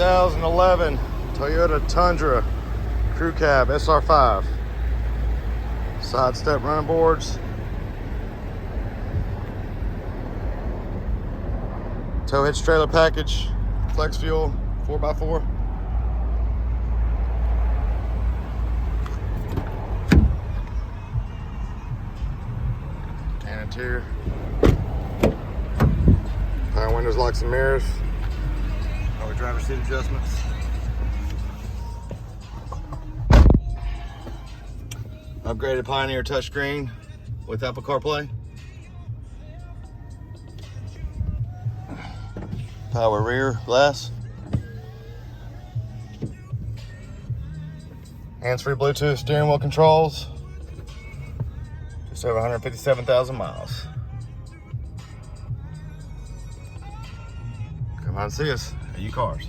2011 Toyota Tundra Crew Cab SR5. Side step running boards. Tow hitch trailer package. Flex fuel 4x4. And interior. Power windows, locks and mirrors. Power driver's seat adjustments. Upgraded Pioneer touchscreen with Apple CarPlay. Power rear glass. Hands-free Bluetooth steering wheel controls. Just over 157,000 miles. Come on and see us at U-Cars.